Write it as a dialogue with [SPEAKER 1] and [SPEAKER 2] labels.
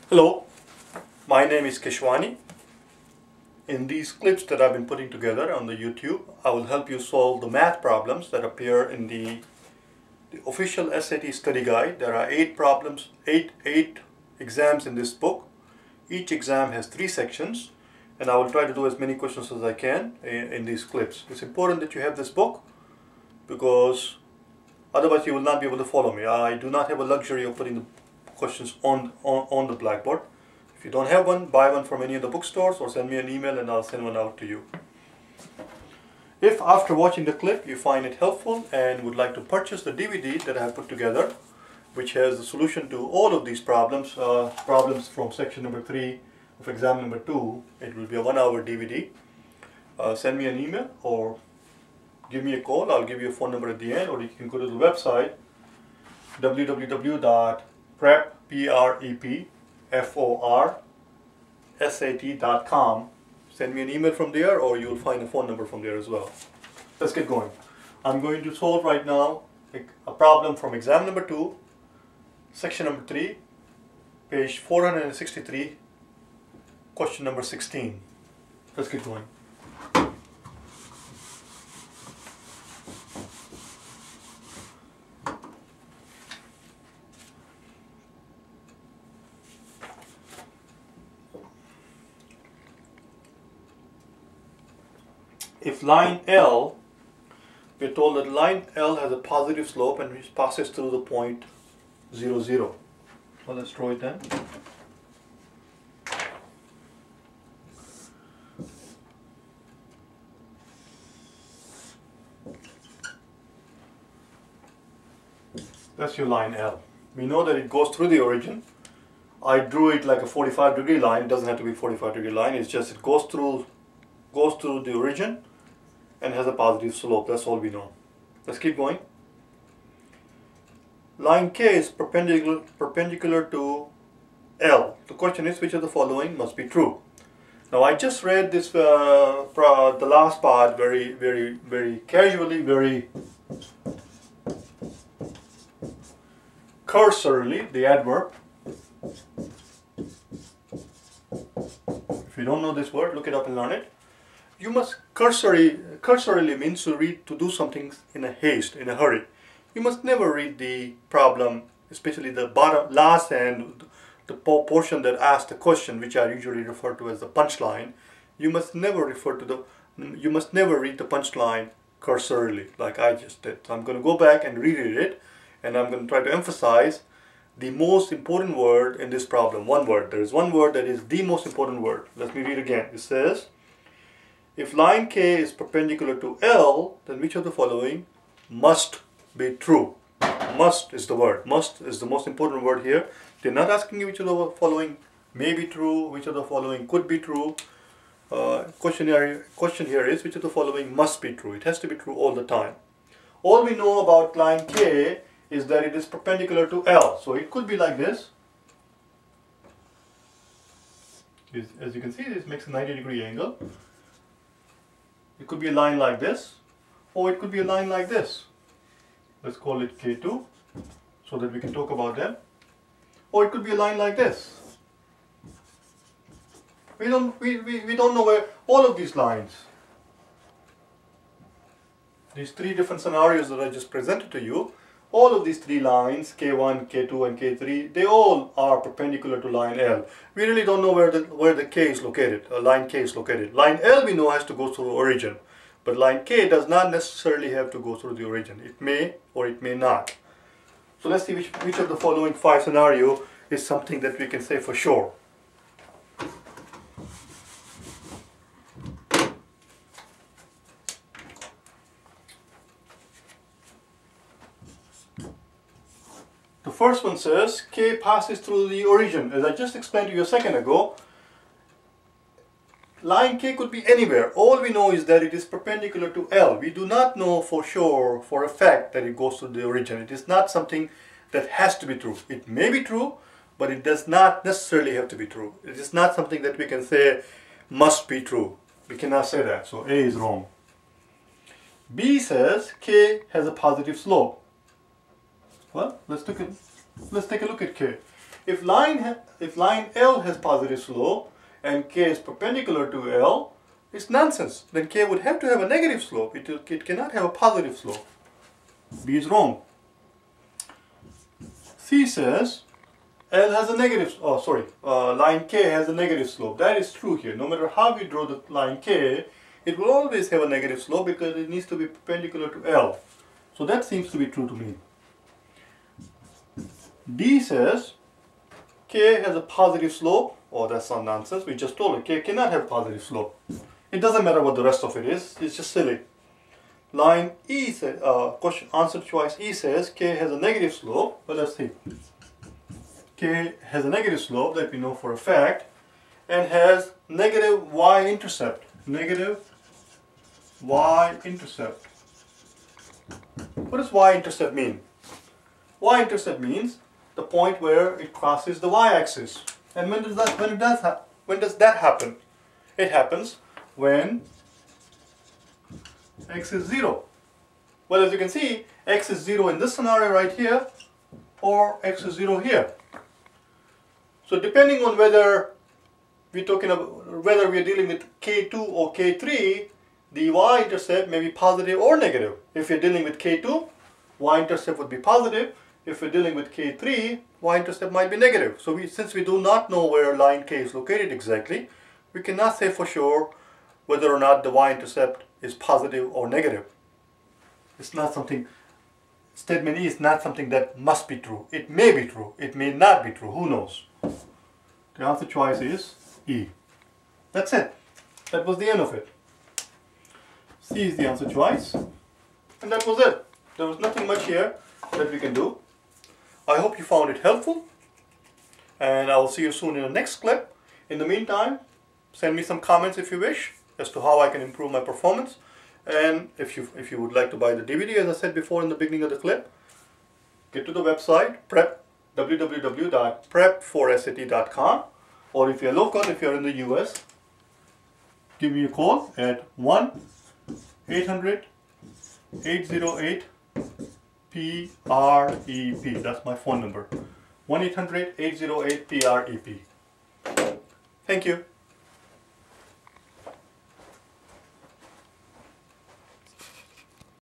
[SPEAKER 1] Hello, my name is Keshwani. In these clips that I've been putting together on the YouTube, I will help you solve the math problems that appear in the official SAT study guide. There are 8 problems, 8 exams in this book. Each exam has 3 sections, and I will try to do as many questions as I can in these clips. It's important that you have this book because otherwise you will not be able to follow me. I do not have a luxury of putting the questions on the blackboard. If you don't have one, buy one from any of the bookstores or send me an email and I'll send one out to you. If after watching the clip you find it helpful and would like to purchase the DVD that I have put together, which has the solution to all of these problems, problems from section number 3 of exam number 2, it will be a 1-hour DVD. Send me an email or give me a call. I'll give you a phone number at the end, or you can go to the website www.prep.sat.com. Send me an email from there, or you'll find a phone number from there as well. Let's get going. I'm going to solve right now a problem from exam number 2, section number 3, page 463, question number 16. Let's get going. If line L, we're told that line L has a positive slope and it passes through the point 0, 0. So let's draw it then. That's your line L. We know that it goes through the origin. I drew it like a 45-degree line. It doesn't have to be a 45-degree line. It's just it goes through the origin and has a positive slope. That's all we know. Let's keep going. Line K is perpendicular to L. The question is, which of the following must be true? Now I just read this the last part very casually, very cursorily, the adverb. If you don't know this word, look it up and learn it. You must cursorily means to do something in a haste, in a hurry. You must never read the problem, especially the last and the portion that asks the question, which I usually refer to as the punchline. You must never read the punchline cursorily, like I just did. So I'm going to go back and reread it, and I'm going to try to emphasize the most important word in this problem. One word. There is one word that is the most important word. Let me read again. It says, if line K is perpendicular to L, then which of the following must be true? Must is the word. Must is the most important word here. They're not asking you which of the following may be true, which of the following could be true. Question here is, which of the following must be true? It has to be true all the time. All we know about line K is that it is perpendicular to L. So it could be like this. As you can see, this makes a 90-degree angle. It could be a line like this, or it could be a line like this. Let's call it K2, so that we can talk about them. Or it could be a line like this. We don't know where all of these lines, these 3 different scenarios that I just presented to you, all of these 3 lines, K1, K2 and K3, they all are perpendicular to line L. We really don't know where the K is located, line K is located. Line L we know has to go through origin, but line K does not necessarily have to go through the origin. It may or it may not. So let's see which of the following 5 scenarios is something that we can say for sure. The first one says K passes through the origin. As I just explained to you a second ago, line K could be anywhere. All we know is that it is perpendicular to L. We do not know for sure, for a fact, that it goes to the origin. It is not something that has to be true. It may be true, but it does not necessarily have to be true. It is not something that we can say must be true. We cannot say that, so A is wrong. B says K has a positive slope. Well, let's take a look at K. If line L has positive slope and K is perpendicular to L, it's nonsense. Then K would have to have a negative slope. It cannot have a positive slope. B is wrong. C says L has a negative, line K has a negative slope. That is true here. No matter how we draw the line K, it will always have a negative slope because it needs to be perpendicular to L. So that seems to be true to me. D says K has a positive slope. Oh, that's some nonsense. We just told it K cannot have positive slope. It doesn't matter what the rest of it is. It's just silly. Line E says, answer choice E says K has a negative slope. Well, let's see. K has a negative slope that we know for a fact and has negative y-intercept. Negative y-intercept. What does y-intercept mean? Y-intercept means the point where it crosses the y-axis. And when does that happen? It happens when x is 0. Well, as you can see, x is 0 in this scenario right here, or x is 0 here. So depending on whether we're dealing with K2 or K3, the y-intercept may be positive or negative. If you're dealing with K2, y-intercept would be positive. If we're dealing with K3, y-intercept might be negative. So since we do not know where line K is located exactly, we cannot say for sure whether or not the y-intercept is positive or negative. It's not something, statement E is not something that must be true. It may be true. It may not be true. Who knows? The answer choice is E. That's it. That was the end of it. C is the answer choice. And that was it. There was nothing much here that we can do. I hope you found it helpful. And I will see you soon in the next clip. In the meantime, send me some comments if you wish as to how I can improve my performance. And if you would like to buy the DVD, as I said before in the beginning of the clip, get to the website, www.prep4sat.com, or if you're local, if you're in the US, give me a call at 1-800-808-PREP. That's my phone number. 1-800-808-PREP. Thank you.